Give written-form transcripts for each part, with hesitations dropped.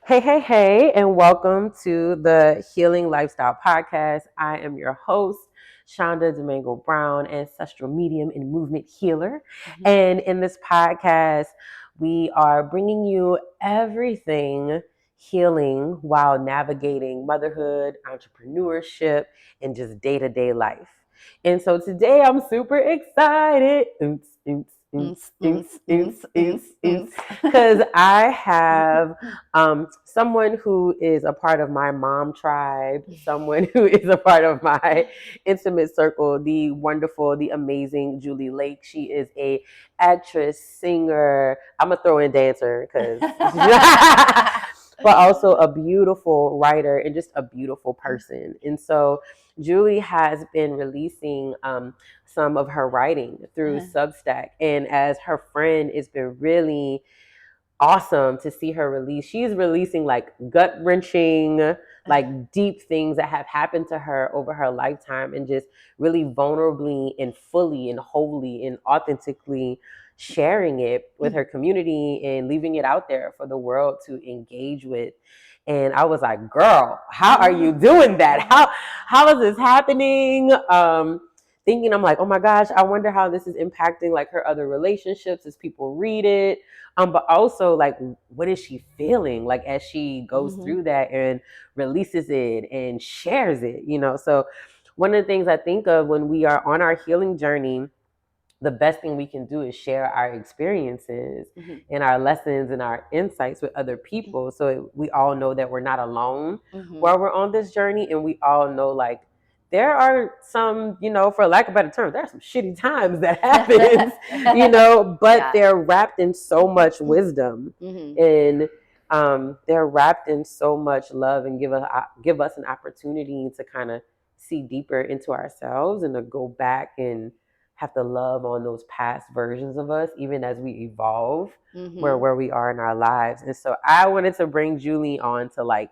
Hey, hey, hey, and welcome to the Healing Lifestyle Podcast. I am your host, Shanda Domango Brown, ancestral medium and movement healer. And in this podcast, we are bringing you everything healing while navigating motherhood, entrepreneurship, and just day to day life. And so today I'm super excited. Because I have someone who is a part of my mom tribe, someone who is a part of my intimate circle, the wonderful, the amazing Julie Lake. She is a actress, singer. I'm gonna throw in dancer because, but also a beautiful writer and just a beautiful person. And so Julie has been releasing some of her writing through Substack, and as her friend, it's been really awesome to see her release. She's releasing like gut wrenching, like deep things that have happened to her over her lifetime, and just really vulnerably and fully and wholly and authentically sharing it with her community and leaving it out there for the world to engage with. And I was like, girl, how are you doing that? How is this happening? Thinking, I'm like, oh my gosh, I wonder how this is impacting like her other relationships as people read it. But also like, what is she feeling like as she goes through that and releases it and shares it, So one of the things I think of when we are on our healing journey, the best thing we can do is share our experiences and our lessons and our insights with other people. So we all know that we're not alone while we're on this journey. And we all know like, there are some, for lack of better terms, there are some shitty times that happens, but they're wrapped in so much wisdom and they're wrapped in so much love and give us an opportunity to kind of see deeper into ourselves and to go back and have to love on those past versions of us, even as we evolve where we are in our lives. And so I wanted to bring Julie on to like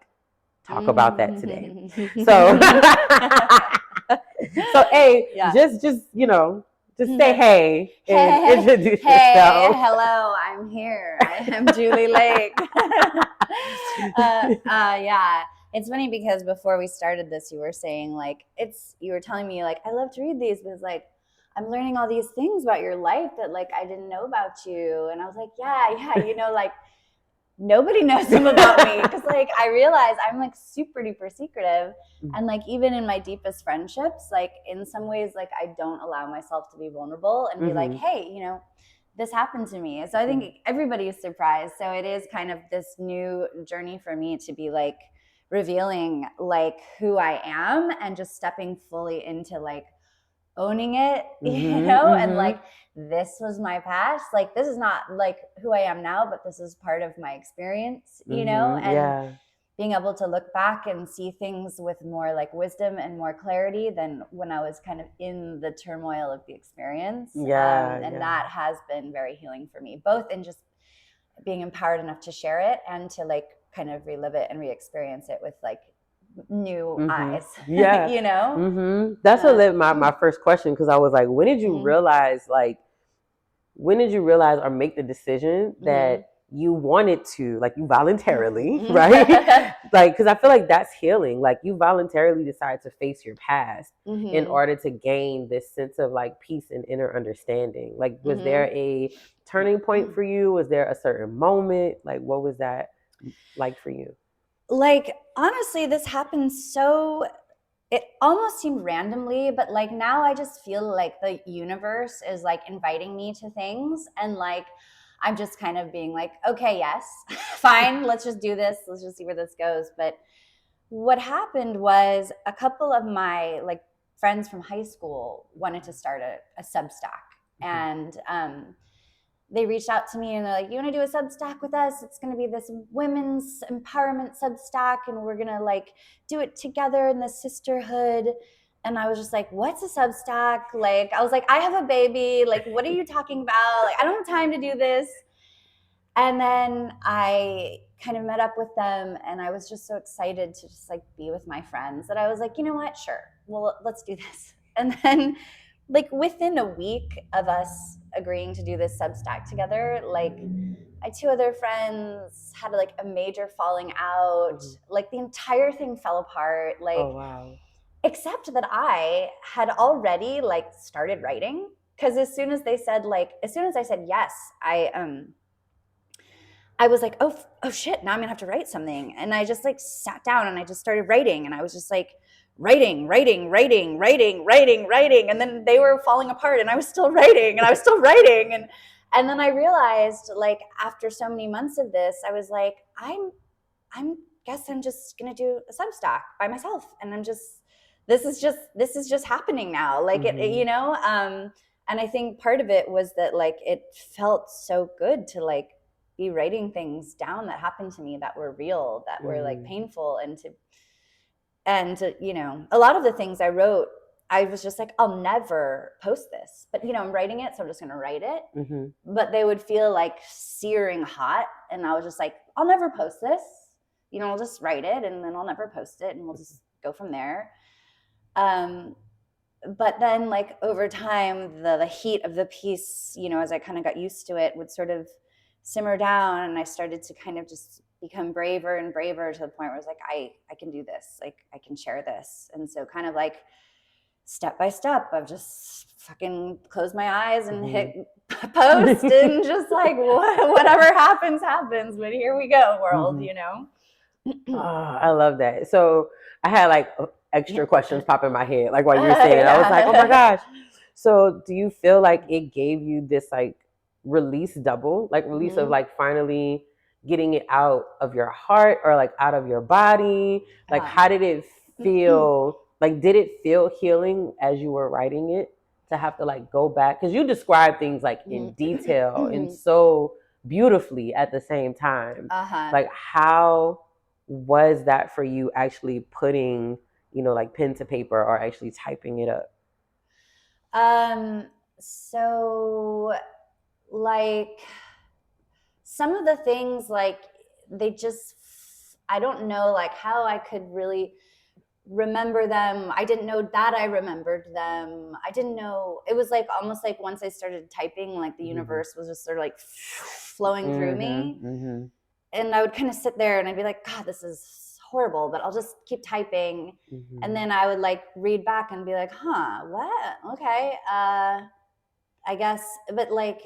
talk about that today. So, hey, just say hey and introduce yourself. Hello, I'm here. I am Julie Lake. Yeah. It's funny because before we started this, you were saying like, you were telling me like, I love to read these, but it's like, I'm learning all these things about your life that like, I didn't know about you. And I was like, yeah, like nobody knows them about me. Cause like, I realize I'm like super duper secretive. And like, even in my deepest friendships, like in some ways, like I don't allow myself to be vulnerable and be like, hey, this happened to me. So I think everybody is surprised. So it is kind of this new journey for me to be like revealing like who I am and just stepping fully into like owning it, and like, this was my past. Like, this is not like who I am now, but this is part of my experience, and being able to look back and see things with more like wisdom and more clarity than when I was kind of in the turmoil of the experience. That has been very healing for me, both in just being empowered enough to share it and to like kind of relive it and re-experience it with like new eyes. That's what my first question, because I was like, when did you realize or make the decision that you wanted to, like, you voluntarily, right? Like, because I feel like that's healing. Like, you voluntarily decide to face your past in order to gain this sense of like peace and inner understanding. Like, was there a turning point for you? Was there a certain moment? Like, what was that like for you? Like, honestly, this happened it almost seemed randomly, but like now I just feel like the universe is like inviting me to things, and like I'm just kind of being like, okay, yes, fine, let's just do this. Let's just see where this goes. But what happened was a couple of my like friends from high school wanted to start a Substack, and they reached out to me and they're like, you want to do a Substack with us? It's going to be this women's empowerment Substack, and we're going to like do it together in the sisterhood. And I was just like, what's a Substack? Like, I was like, I have a baby. Like, what are you talking about? Like, I don't have time to do this. And then I kind of met up with them, and I was just so excited to just like be with my friends that I was like, you know what? Sure. Well, let's do this. And then like within a week of us agreeing to do this Substack together, like my two other friends had like a major falling out. Mm-hmm. Like the entire thing fell apart. Like, Oh, wow. except that I had already like started writing, because as soon as they said like, as soon as I said yes, I was like, oh shit, now I'm gonna have to write something. And I just like sat down and I just started writing, and I was just like writing. And then they were falling apart and I was still writing and I was still writing. And then I realized, like, after so many months of this, I was like, I'm guess I'm just gonna do a Substack by myself. And this is just happening now. Like Mm-hmm. and I think part of it was that like it felt so good to like be writing things down that happened to me, that were real, that were like painful, and to, a lot of the things I wrote, I was just like, I'll never post this, but I'm writing it, so I'm just gonna write it. Mm-hmm. But they would feel like searing hot, and I was just like, I'll never post this. I'll just write it and then I'll never post it, and we'll just go from there. But then like over time, the heat of the piece, as I kind of got used to it, would sort of simmer down, and I started to kind of just become braver and braver, to the point where I was like, I can do this, like I can share this. And so kind of like step by step, I've just fucking closed my eyes and hit post and just like whatever happens, but here we go, world. Oh, I love that. So I had like extra questions pop in my head, like while you were saying it. I was like, oh my gosh. So do you feel like it gave you this like release double, like release of like finally getting it out of your heart or like out of your body? Like how did it feel? Like did it feel healing as you were writing it, to have to like go back? Because you describe things like in detail and so beautifully at the same time. Like how was that for you, actually putting, like pen to paper or actually typing it up? So like some of the things, like they just, I don't know like how I could really remember them. I didn't know that I remembered them. I didn't know. It was like almost like once I started typing, like the universe was just sort of like flowing through me. And I would kind of sit there and I'd be like, God, this is horrible, but I'll just keep typing. And then I would like read back and be like, huh, what? Okay. I guess, but like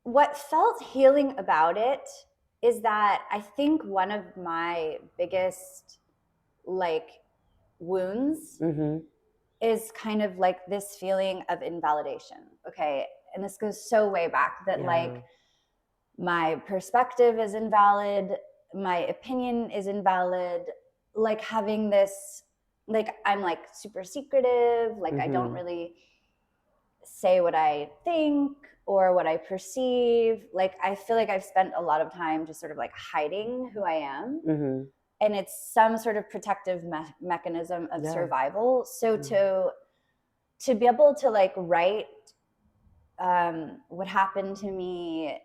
what felt healing about it is that I think one of my biggest like wounds is kind of like this feeling of invalidation. Okay. And this goes so way back that like my perspective is invalid, my opinion is invalid, like having this, like I'm like super secretive, like I don't really say what I think or what I perceive. Like I feel like I've spent a lot of time just sort of like hiding who I am. And it's some sort of protective mechanism of survival. So to be able to like write what happened to me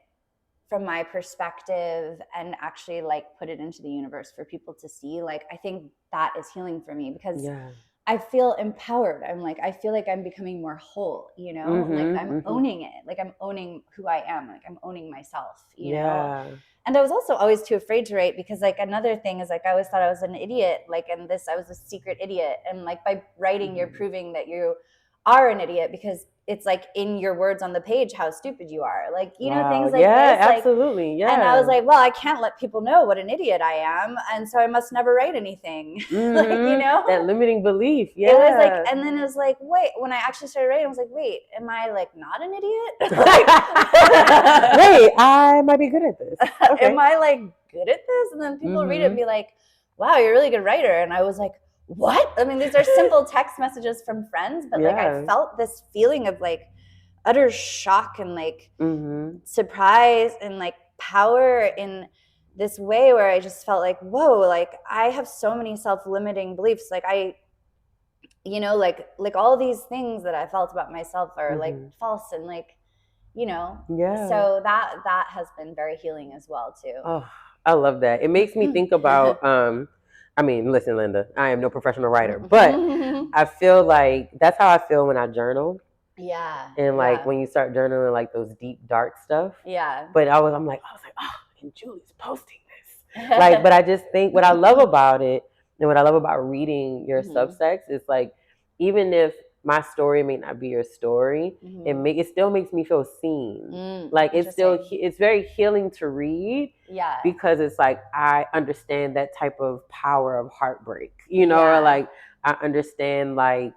from my perspective and actually like put it into the universe for people to see, like I think that is healing for me, because I feel empowered. I'm like, I feel like I'm becoming more whole, like I'm owning it. Like I'm owning who I am. Like I'm owning myself, know? And I was also always too afraid to write, because like another thing is like, I always thought I was an idiot. Like, and I was a secret idiot. And like by writing, you're proving that you are an idiot, because it's like in your words on the page how stupid you are. Like, things like this. Like, absolutely. And I was like, well, I can't let people know what an idiot I am. And so I must never write anything. Like, that limiting belief. It was like, and then it was like, wait, when I actually started writing, I was like, wait, am I like not an idiot? Like, wait, I might be good at this. Okay. Am I like good at this? And then people read it and be like, wow, you're a really good writer. And I was like, what? I mean, these are simple text messages from friends, but like I felt this feeling of like utter shock and like surprise and like power in this way, where I just felt like, whoa, like I have so many self-limiting beliefs. Like like all these things that I felt about myself are like false, and like, so that has been very healing as well too. Oh, I love that. It makes me think about I mean, listen, Linda, I am no professional writer, but I feel like that's how I feel when I journal. Yeah. And like Yeah. when you start journaling like those deep dark stuff. Yeah. But I'm like, oh, and Julie's posting this. Like, but I just think what I love about it and what I love about reading your Substacks is like, even if my story may not be your story, it still makes me feel seen. Like it's very healing to read. Yeah. Because it's like I understand that type of power of heartbreak, you know, or like I understand like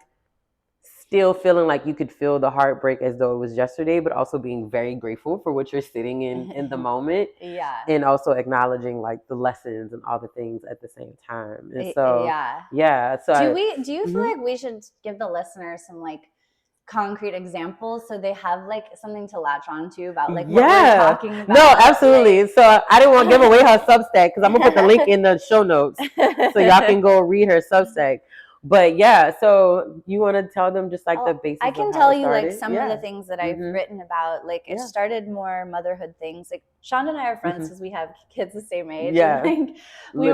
still feeling like you could feel the heartbreak as though it was yesterday, but also being very grateful for what you're sitting in the moment. Yeah. And also acknowledging like the lessons and all the things at the same time. And so, yeah. So do you feel like we should give the listeners some like concrete examples so they have like something to latch on to about like what we're talking about? No, absolutely. Like, so I didn't want to give away her Substack because I'm gonna put the link in the show notes so y'all can go read her Substack. But yeah, so you want to tell them just like the basics? I can tell you like some of the things that I've written about. Like it started more motherhood things. Like Shanda and I are friends because we have kids the same age. Yeah, and, like,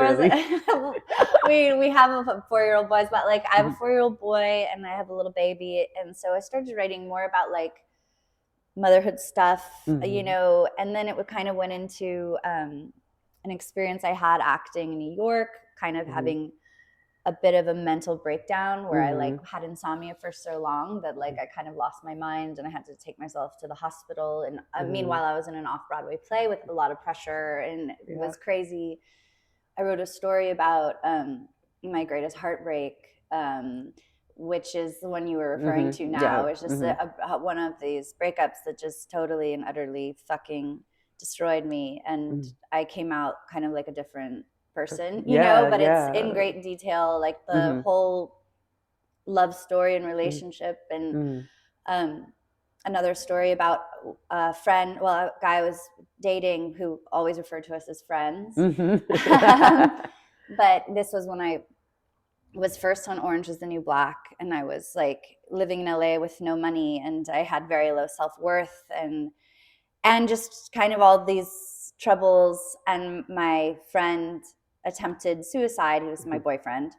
we have a 4-year-old boy, but like I have a 4-year-old boy and I have a little baby, and so I started writing more about like motherhood stuff, you know, and then it kind of went into an experience I had acting in New York, kind of having a bit of a mental breakdown where I like had insomnia for so long that like I kind of lost my mind and I had to take myself to the hospital. And meanwhile, I was in an off-Broadway play with a lot of pressure and it was crazy. I wrote a story about my greatest heartbreak, which is the one you were referring to now. It's just one of these breakups that just totally and utterly fucking destroyed me. And I came out kind of like a different person, you know, but it's in great detail, like the whole love story and relationship. And another story about a friend, well, a guy I was dating who always referred to us as friends. But this was when I was first on Orange is the New Black, and I was like living in LA with no money, and I had very low self-worth and just kind of all these troubles. And my friend attempted suicide, who was my boyfriend.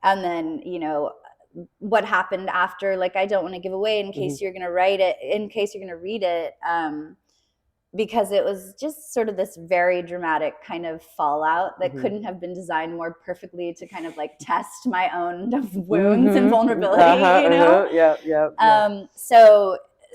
And then, you know, what happened after, like, I don't want to give away in case you're going to write it, in case you're going to read it, because it was just sort of this very dramatic kind of fallout that couldn't have been designed more perfectly to kind of like test my own wounds and vulnerability, you know?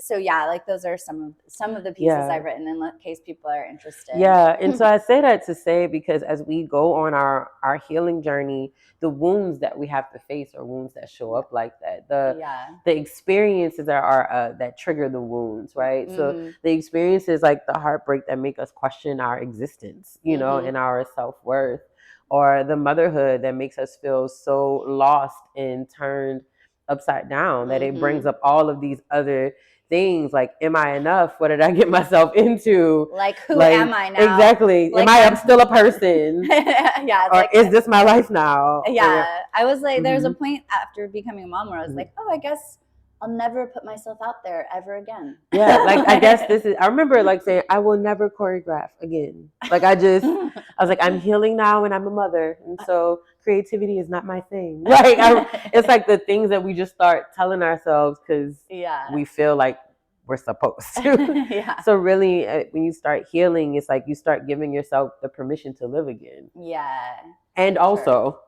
So yeah, like those are some of the pieces I've written in case people are interested. Yeah, and so I say that to say because as we go on our healing journey, the wounds that we have to face are wounds that show up like that. The experiences that are that trigger the wounds, right? So the experiences like the heartbreak that make us question our existence, you know, and our self-worth, or the motherhood that makes us feel so lost and turned upside down that it brings up all of these other things like, am I enough? What did I get myself into? Like, who am I now? Exactly. Like, am I still a person? Yeah. Or like, is this my life now? Yeah. I was like, there's a point after becoming a mom where I was like, oh, I guess I'll never put myself out there ever again. Yeah. Like, I guess I remember like saying, I will never choreograph again. Like, I was like, I'm healing now and I'm a mother. And so creativity is not my thing. Like, it's like the things that we just start telling ourselves because we feel like we're supposed to. So really, when you start healing, it's like you start giving yourself the permission to live again. Yeah. And also,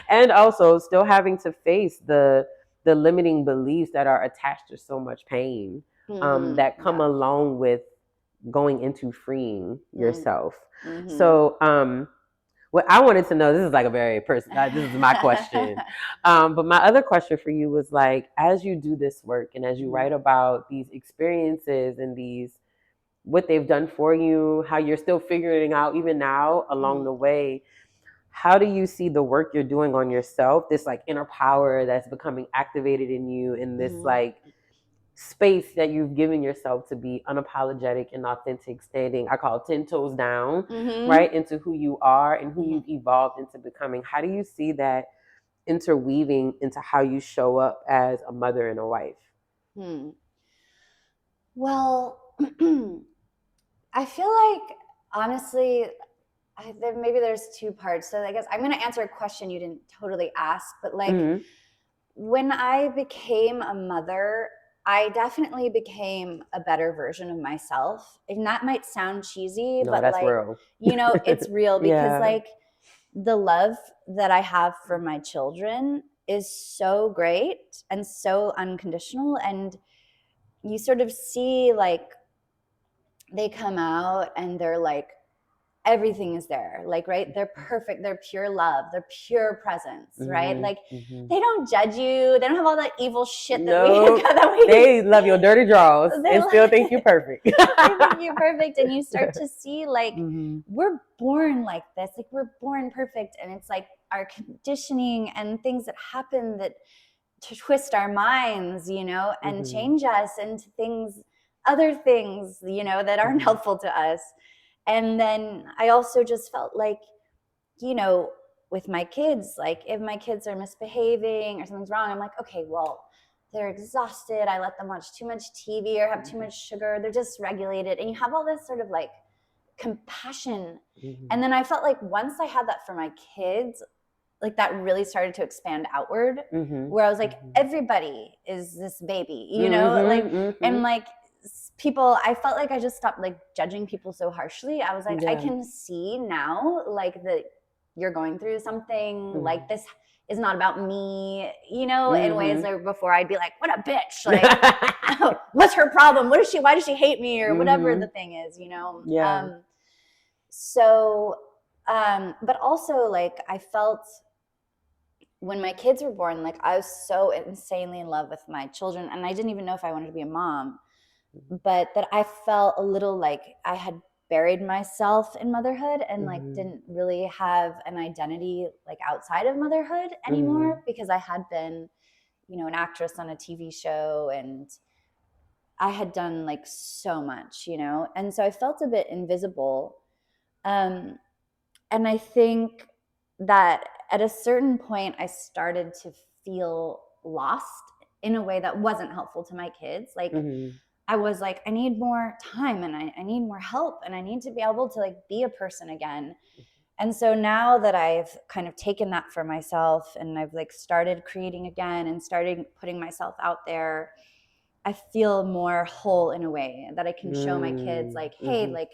and also still having to face the limiting beliefs that are attached to so much pain that come along with going into freeing yourself. So, what I wanted to know, this is like a very personal, this is my question. But my other question for you was like, as you do this work and as you write about these experiences and what they've done for you, how you're still figuring out even now along the way, how do you see the work you're doing on yourself, this like inner power that's becoming activated in you in this like space that you've given yourself to be unapologetic and authentic, standing, I call it 10 toes down, right, into who you are and who you've evolved into becoming? How do you see that interweaving into how you show up as a mother and a wife? Well, I feel like, honestly, maybe there's two parts. So I guess I'm going to answer a question you didn't totally ask, but like when I became a mother, I definitely became a better version of myself. And that might sound cheesy, No, but that's like, real. It's real because Yeah. like the love that I have for my children is so great and so unconditional. And you sort of see like they come out and they're like, everything is there, like, right, they're perfect, they're pure love, they're pure presence, right, like they don't judge you, they don't have all that evil shit that they love your dirty draws and still think you're perfect. They think you're perfect, and you start to see like we're born like this, like we're born perfect, and it's like our conditioning and things that happen that to twist our minds, and change us into other things, that aren't helpful to us. And then I also just felt like, with my kids, like if my kids are misbehaving or something's wrong, I'm like, okay, well, they're exhausted. I let them watch too much TV or have too much sugar. They're dysregulated. And you have all this sort of like compassion. And then I felt like once I had that for my kids, like that really started to expand outward, where I was like, everybody is this baby, and like people, I felt like I just stopped like judging people so harshly. I was like, I can see now like that you're going through something, like this is not about me, in ways where before I'd be like, what a bitch, like what's her problem, why does she hate me, or whatever the thing is, so but also like I felt when my kids were born, like I was so insanely in love with my children, and I didn't even know if I wanted to be a mom, but that I felt a little like I had buried myself in motherhood and like didn't really have an identity like outside of motherhood anymore, because I had been, an actress on a TV show, and I had done like so much, and so I felt a bit invisible. And I think that at a certain point, I started to feel lost in a way that wasn't helpful to my kids. Like I was like, I need more time, and I need more help, and I need to be able to like be a person again. And so now that I've kind of taken that for myself, and I've like started creating again and started putting myself out there, I feel more whole in a way that I can show my kids like, hey, like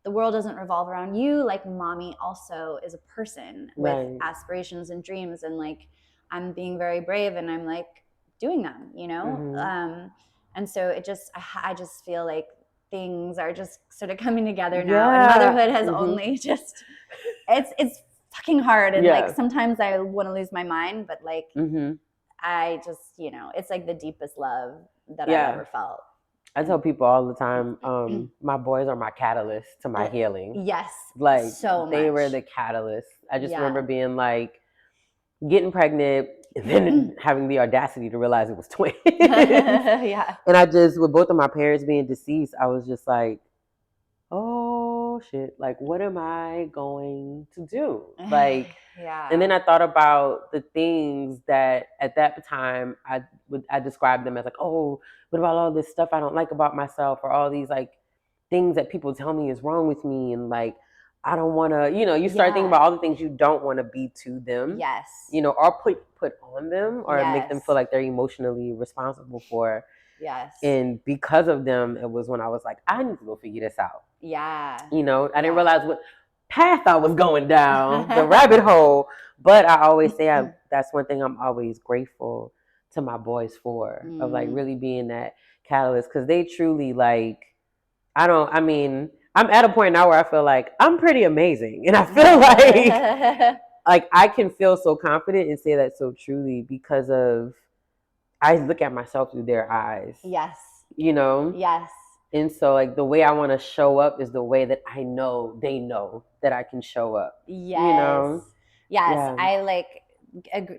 the world doesn't revolve around you. Like mommy also is a person with aspirations and dreams, and like I'm being very brave, and I'm like doing them, and so I just feel like things are just sort of coming together now, and motherhood has only just it's fucking hard, and like sometimes I want to lose my mind, but like I just, it's like the deepest love that I've ever felt. I tell people all the time, my boys are my catalyst to my healing. Yes. Like so much. They were the catalyst. I just remember being like getting pregnant and then having the audacity to realize it was twins. And I just, with both of my parents being deceased, I was just like, oh shit, like what am I going to do? Like, and then I thought about the things that at that time I described them as like, oh, what about all this stuff I don't like about myself, or all these like things that people tell me is wrong with me, and like I don't want to, you start thinking about all the things you don't want to be to them, or put on them, or make them feel like they're emotionally responsible for. And because of them, it was when I was like, I need to go figure this out. I didn't realize what path I was going down, the rabbit hole. But I always say that's one thing I'm always grateful to my boys for, of like really being that catalyst, because they truly like, I'm at a point now where I feel like I'm pretty amazing, and I feel like I can feel so confident and say that so truly because of I look at myself through their eyes. And so like the way I want to show up is the way that I know they know that I can show up. I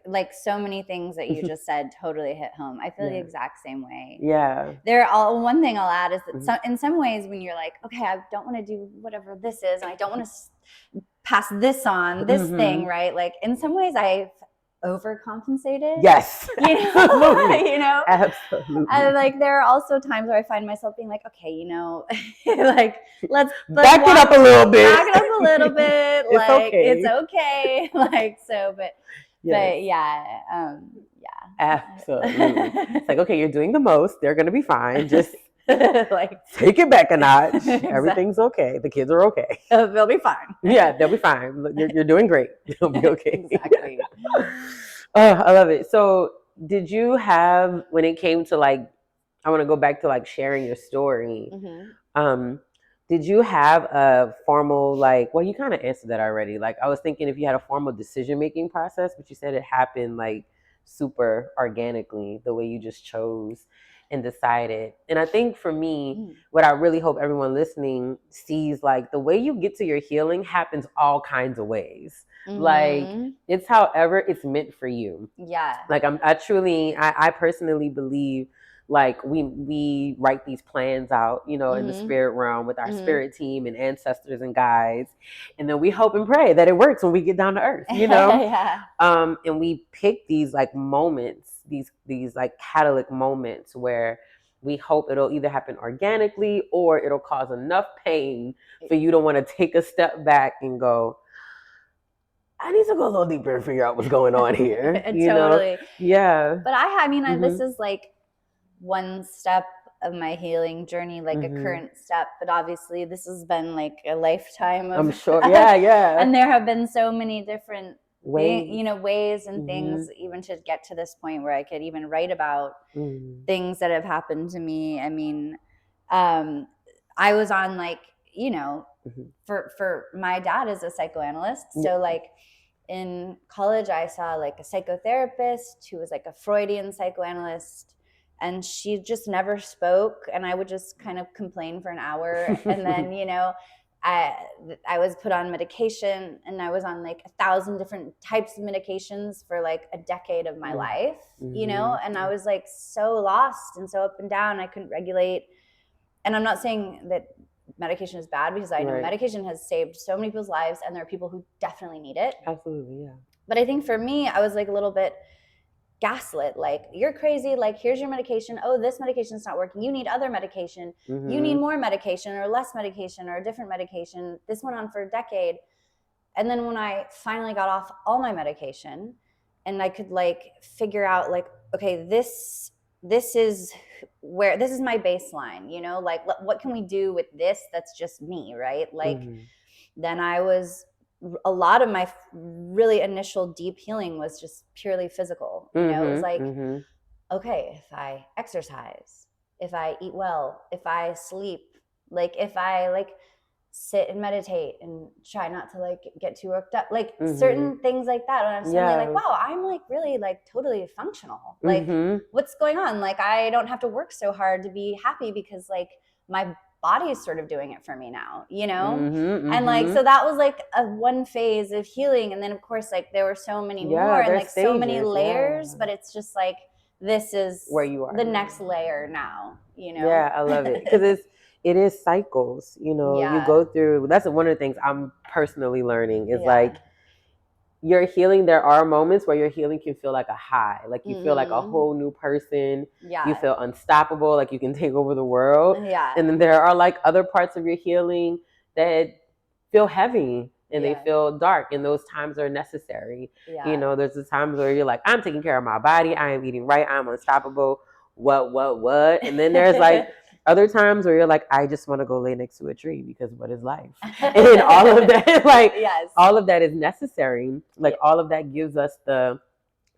like so many things that you just said totally hit home. I feel the exact same way. One thing I'll add is that in some ways when you're like, okay, I don't want to do whatever this is, and I don't want to pass this on, this thing, right? Like in some ways I've overcompensated. Absolutely. Absolutely. And like there are also times where I find myself being like, okay, like let's back it up a little bit. a little bit. It's Like, okay. it's okay. Like, so, but yeah, Absolutely. It's like, okay, you're doing the most. They're going to be fine. Just like, take it back a notch. Exactly. Everyth's okay. The kids are okay. They'll be fine. Yeah, they'll be fine. You're doing great. You'll be okay. Exactly. Oh, I love it. So did you have, when it came to like, I want to go back to like sharing your story. Did you have a formal, like, well, you kind of answered that already. Like, I was thinking if you had a formal decision-making process, but you said it happened like super organically, the way you just chose and decided. And I think for me, what I really hope everyone listening sees, like the way you get to your healing happens all kinds of ways. Like it's however it's meant for you. Yeah. Like I personally believe like we write these plans out, you know, in the spirit realm with our spirit team and ancestors and guides, and then we hope and pray that it works when we get down to earth, you know. Yeah. And we pick these like moments, these like catalytic moments where we hope it'll either happen organically or it'll cause enough pain for you to want to take a step back and go, I need to go a little deeper and figure out what's going on here. You Totally. know? Yeah. But I mean, this is like one step of my healing journey, like a current step. But obviously, this has been like a lifetime of. I'm sure. Yeah. And there have been so many different ways, ways and things, even to get to this point where I could even write about things that have happened to me. I mean, I was on like, you know, for my dad is a psychoanalyst, so like in college I saw like a psychotherapist who was like a Freudian psychoanalyst, and she just never spoke, and I would just kind of complain for an hour and then, you know, I was put on medication, and I was on like 1,000 different types of medications for like a decade of my life, you know, and I was like so lost and so up and down. I couldn't regulate. And I'm not saying that medication is bad, because I know medication has saved so many people's lives, and there are people who definitely need it. Absolutely, yeah. But I think for me, I was like a little bit gaslit, like, you're crazy, like, here's your medication, oh, this medication is not working, you need other medication, you need more medication or less medication or a different medication. This went on for a decade. And then when I finally got off all my medication and I could like figure out like, okay, this is my baseline, you know, like what can we do with this that's just me, right? Like then a lot of my really initial deep healing was just purely physical. You know, it was like, okay, if I exercise, if I eat well, if I sleep, like if I like sit and meditate and try not to like get too worked up, like certain things like that. And I'm suddenly like, wow, I'm like really like totally functional. Like what's going on? Like I don't have to work so hard to be happy, because like my body is sort of doing it for me now, you know? And like, so that was like a one phase of healing. And then of course, like there were so many more and like stages, so many layers, but it's just like, this is where you are, the next layer now, you know? Yeah, I love it. Because it is cycles, you know, you go through, that's one of the things I'm personally learning is like, your healing, there are moments where your healing can feel like a high, like you feel like a whole new person, you feel unstoppable, like you can take over the world. And then there are like other parts of your healing that feel heavy and they feel dark, and those times are necessary. You know, there's the times where you're like, I'm taking care of my body, I am eating right, I'm unstoppable, what, and then there's like other times where you're like, I just want to go lay next to a tree, because what is life? And all of that, like, all of that is necessary. Like, all of that gives us the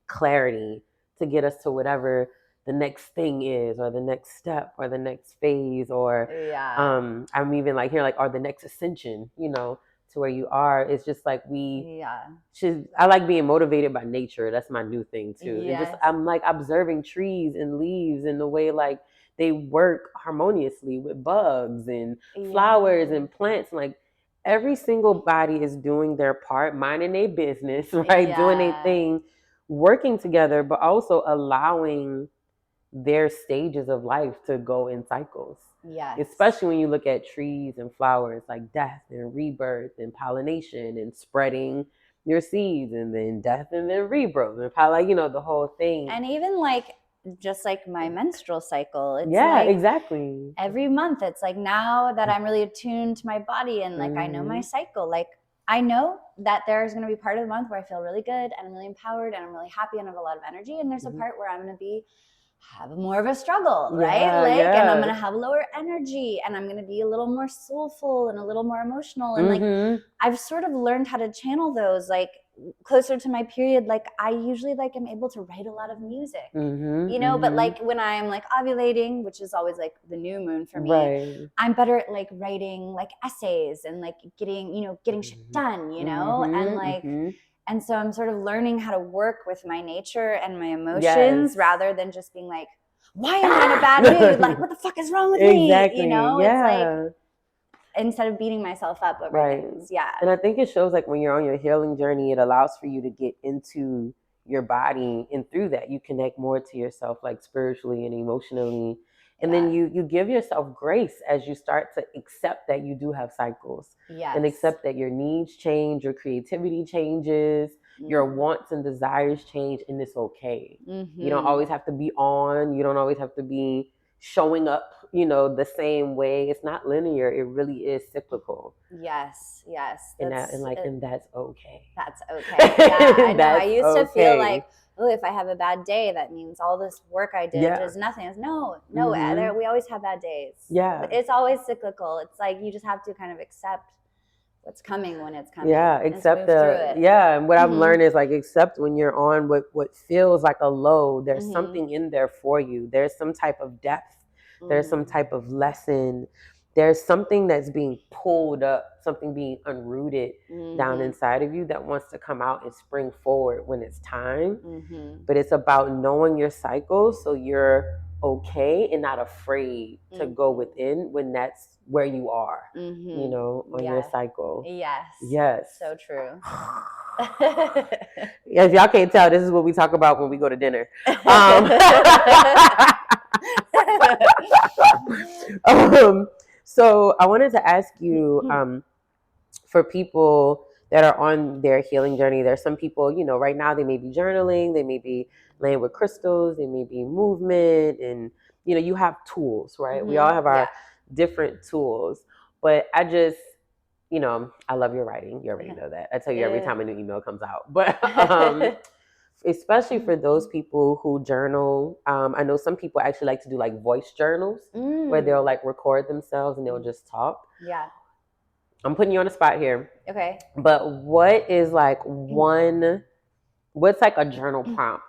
clarity to get us to whatever the next thing is, or the next step, or the next phase, or I'm even like here, like, or the next ascension, you know, to where you are. It's just like I like being motivated by nature. That's my new thing too. And just I'm like observing trees and leaves and the way like they work harmoniously with bugs and flowers and plants. Like every single body is doing their part, minding their business, right? Doing their thing, working together, but also allowing their stages of life to go in cycles. Especially when you look at trees and flowers, like death and rebirth and pollination and spreading your seeds, and then death and then rebirth and like, you know, the whole thing. And even like just like my menstrual cycle. It's Yeah, like exactly. every month, it's like now that I'm really attuned to my body and like I know my cycle, like I know that there's going to be part of the month where I feel really good and I'm really empowered and I'm really happy and I have a lot of energy. And there's a part where I'm going to have more of a struggle, right? Like, and I'm going to have lower energy and I'm going to be a little more soulful and a little more emotional. And like, I've sort of learned how to channel those, like closer to my period. Like I usually like am able to write a lot of music, you know, but like when I'm like ovulating, which is always like the new moon for me, I'm better at like writing like essays and like getting, you know, getting shit done, you know, and like, and so I'm sort of learning how to work with my nature and my emotions rather than just being like, why am I in a bad mood? Like, what the fuck is wrong with me? You know, it's like, instead of beating myself up over things. Yeah. And I think it shows like when you're on your healing journey, it allows for you to get into your body, and through that you connect more to yourself, like spiritually and emotionally. And then you give yourself grace as you start to accept that you do have cycles. And accept that your needs change, your creativity changes, your wants and desires change, and it's okay. You don't always have to be on, you don't always have to be showing up, you know, the same way. It's not linear. It really is cyclical. Yes. And that's okay. That's okay. Yeah, I know. I used to feel like, oh, if I have a bad day, that means all this work I did is nothing. No, we always have bad days. Yeah. It's always cyclical. It's like you just have to kind of accept what's coming when it's coming. Yeah, accept and what I've learned is like accept when you're on what feels like a low. There's something in there for you. There's some type of depth. There's some type of lesson. There's something that's being pulled up, something being unrooted down inside of you that wants to come out and spring forward when it's time. But it's about knowing your cycle so you're okay and not afraid to go within when that's where you are, you know, on your cycle. Yes. So true. If y'all can't tell, this is what we talk about when we go to dinner. So I wanted to ask you, for people that are on their healing journey, there's some people, you know, right now they may be journaling, they may be laying with crystals, they may be movement, and, you know, you have tools, right? We all have our different tools. But I just, you know, I love your writing. You already know that. I tell you every time a new email comes out. But especially for those people who journal, I know some people actually like to do like voice journals where they'll like record themselves and they'll just talk. Yeah. I'm putting you on the spot here. Okay. But what is like what's like a journal prompt?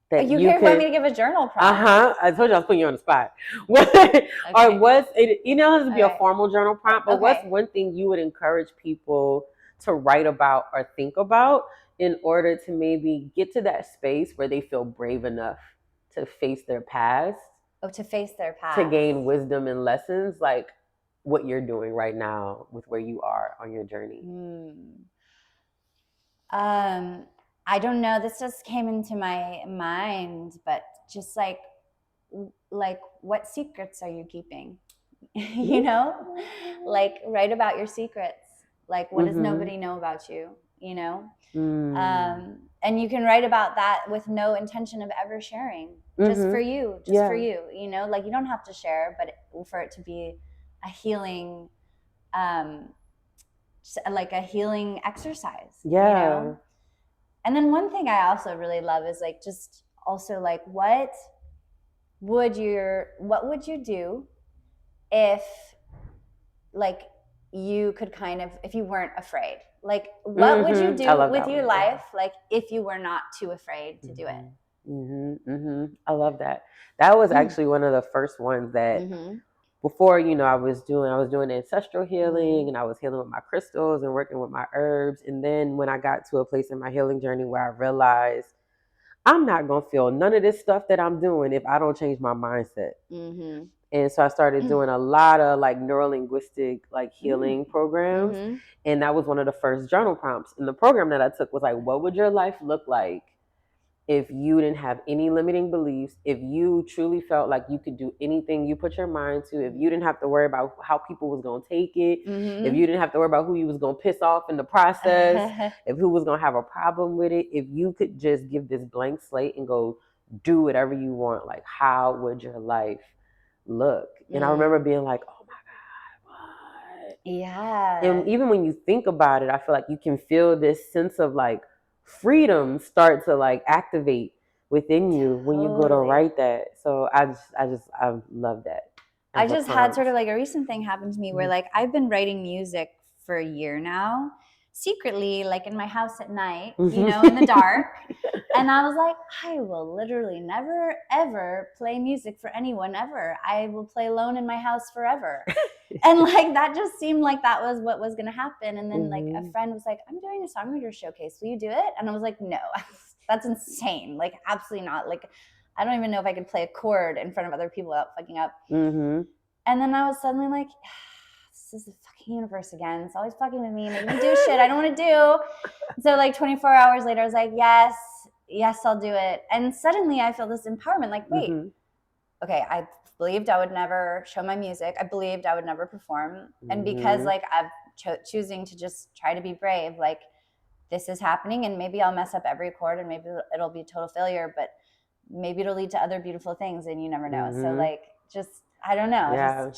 That you want me to give a journal prompt? I told you I was putting you on the spot. Or what's it? You know, it has to be a formal journal prompt, but what's one thing you would encourage people to write about or think about in order to maybe get to that space where they feel brave enough to face their past? Oh, to face their past. To gain wisdom and lessons, like what you're doing right now with where you are on your journey. I don't know. This just came into my mind, but just like what secrets are you keeping? You know, like write about your secrets. Like what does nobody know about you? You know, and you can write about that with no intention of ever sharing, just for you, for you. You know, like you don't have to share, but for it to be a healing, like a healing exercise. Yeah. You know? And then one thing I also really love is like just also like what would you do if like you could kind of, if you weren't afraid? Like what would you do with your life like if you were not too afraid to do it? I love that. That was actually one of the first ones that before, you know, I was doing ancestral healing and I was healing with my crystals and working with my herbs. And then when I got to a place in my healing journey where I realized I'm not going to feel none of this stuff that I'm doing if I don't change my mindset. And so I started doing a lot of like neuro-linguistic like healing programs. And that was one of the first journal prompts. And the program that I took was like, what would your life look like if you didn't have any limiting beliefs, if you truly felt like you could do anything you put your mind to, if you didn't have to worry about how people was going to take it, if you didn't have to worry about who you was going to piss off in the process, if who was going to have a problem with it, if you could just give this blank slate and go do whatever you want, like how would your life look? And I remember being like, oh my God, what? Yeah. And even when you think about it, I feel like you can feel this sense of like freedom start to like activate within you when you go to write that. So I love that. I just had sort of like a recent thing happen to me where like I've been writing music for a year now, secretly, like in my house at night, you know, in the dark. And I was like, I will literally never, ever play music for anyone ever. I will play alone in my house forever. And like that just seemed like that was what was going to happen. And then like a friend was like, I'm doing a songwriter showcase. Will you do it? And I was like, no, that's insane. Like, absolutely not. Like, I don't even know if I could play a chord in front of other people without fucking up. And then I was suddenly like, this is the fucking universe again. It's always fucking with me, making me do shit I don't want to do. So like 24 hours later, I was like, yes, I'll do it. And suddenly I feel this empowerment. Like, wait, okay, I believed I would never show my music. I believed I would never perform. And because like I'm choosing to just try to be brave, like this is happening, and maybe I'll mess up every chord and maybe it'll be a total failure, but maybe it'll lead to other beautiful things, and you never know. So like, just, I don't know. Yeah.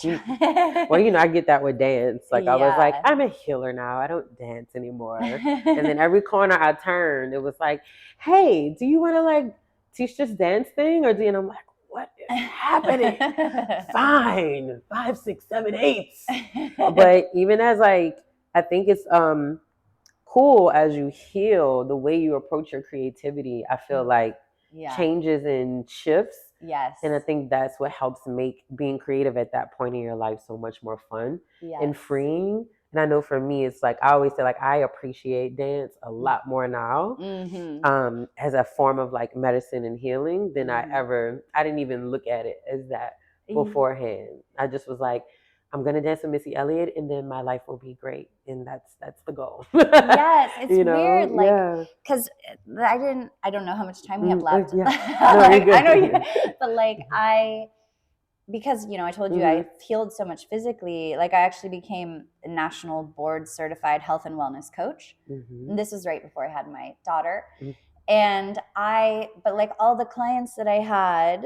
Well, you know, I get that with dance. Like I was like, I'm a healer now. I don't dance anymore. And then every corner I turned, it was like, hey, do you want to like teach this dance thing? Or do you? And I'm like, what is happening? Fine. 5, 6, 7, 8. But even as like, I think it's cool as you heal, the way you approach your creativity, I feel like changes and shifts. Yes. And I think that's what helps make being creative at that point in your life so much more fun and freeing. And I know for me, it's like, I always say, like, I appreciate dance a lot more now as a form of like medicine and healing than I didn't even look at it as that beforehand. I just was like, I'm going to dance with Missy Elliott and then my life will be great. And that's the goal. Yes. It's weird. Like, cause I don't know how much time we have left. Like, I know but like because, you know, I told you I healed so much physically, like I actually became a national board certified health and wellness coach. And this was right before I had my daughter. And but like all the clients that I had,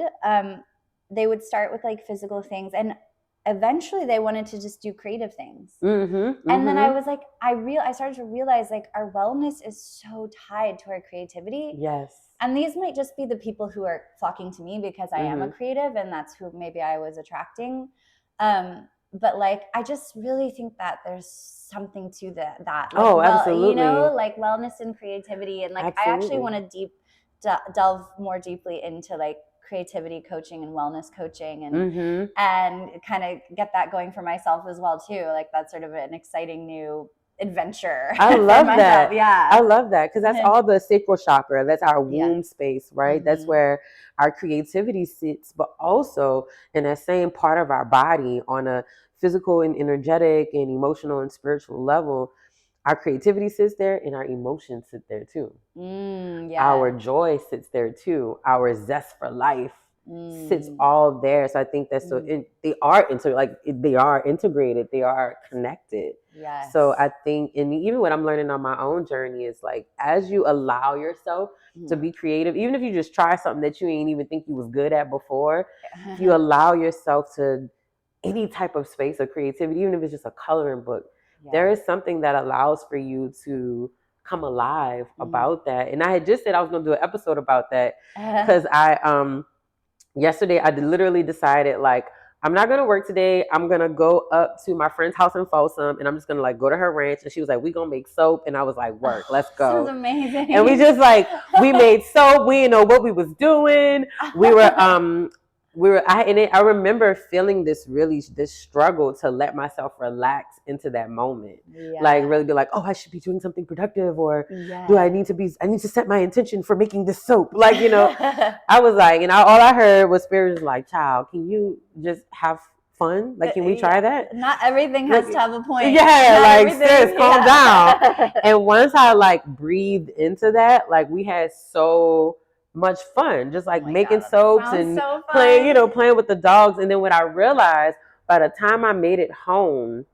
they would start with like physical things, and eventually they wanted to just do creative things. And then I was like, I started to realize like our wellness is so tied to our creativity. Yes. And these might just be the people who are flocking to me because I am a creative, and that's who maybe I was attracting. But like, I just really think that there's something to that. Like, absolutely. You know, like wellness and creativity. And like, I actually want to delve more deeply into like creativity coaching and wellness coaching and kind of get that going for myself as well too. Like that's sort of an exciting new adventure. I love that. Yeah. I love that because that's all the sacral chakra. That's our womb space, right? That's where our creativity sits, but also in that same part of our body on a physical and energetic and emotional and spiritual level. Our creativity sits there and our emotions sit there too. Our joy sits there too. Our zest for life sits all there. So I think that's they are integrated. They are connected. Yes. So I think, and even what I'm learning on my own journey is like, as you allow yourself to be creative, even if you just try something that you ain't even think you was good at before, if you allow yourself to any type of space of creativity, even if it's just a coloring book, there is something that allows for you to come alive about that. And I had just said I was going to do an episode about that because yesterday I literally decided like, I'm not going to work today. I'm going to go up to my friend's house in Folsom and I'm just going to like go to her ranch. And she was like, we going to make soap. And I was like, work, let's go. Sounds amazing. And we just like, we made soap. We didn't know what we was doing. I remember feeling this struggle to let myself relax into that moment. Like really be like, oh, I should be doing something productive, or I need to set my intention for making this soap. Like, you know, I was like, and all I heard was Spirit was like, child, can you just have fun? Like, can we try that? Not everything has to have a point. Yeah, like sis, calm down. And once I like breathed into that, like we had so much fun, just like making soaps and playing with the dogs. And then when I realized by the time I made it home,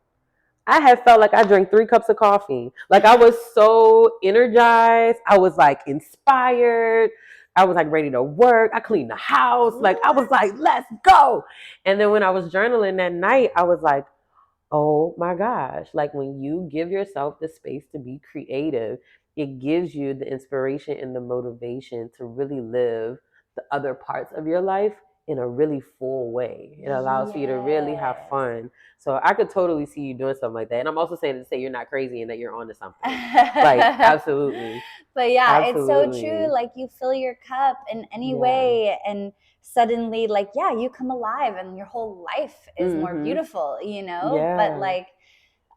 I had felt like I drank 3 cups of coffee. Like I was so energized. I was like inspired. I was like ready to work. I cleaned the house. Like I was like, let's go. And then when I was journaling that night, I was like, oh my gosh. Like when you give yourself the space to be creative, it gives you the inspiration and the motivation to really live the other parts of your life in a really full way. It allows for you to really have fun. So I could totally see you doing something like that. And I'm also saying to say you're not crazy and that you're onto something. Like absolutely. But yeah, Absolutely. it's so true. Like you fill your cup in any way and suddenly like, yeah, you come alive and your whole life is more beautiful, you know? Yeah. But like,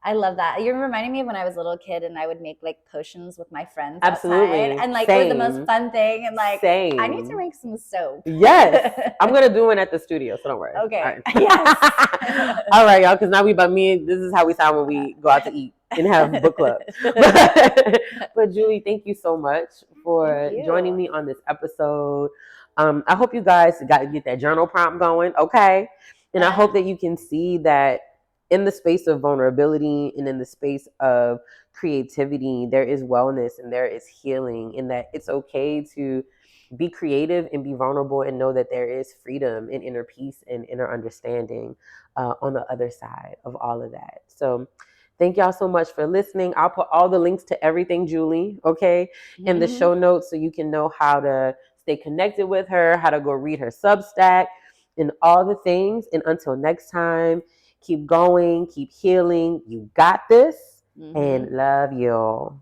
I love that. You're reminding me of when I was a little kid and I would make like potions with my friends outside. And like it was the most fun thing. And like I need to make some soap. Yes. I'm gonna do one at the studio, so don't worry. Okay. All right. Yes. All right, y'all, because now we about me. This is how we sound when we go out to eat and have book club. But Julie, thank you so much for joining me on this episode. I hope you guys got to get that journal prompt going, okay? And I hope that you can see that in the space of vulnerability and in the space of creativity, there is wellness and there is healing, and that it's okay to be creative and be vulnerable and know that there is freedom and inner peace and inner understanding on the other side of all of that. So thank y'all so much for listening. I'll put all the links to everything, Julie, okay, in the show notes so you can know how to stay connected with her, how to go read her Substack, and all the things. And until next time, keep going, keep healing. You got this, and love you.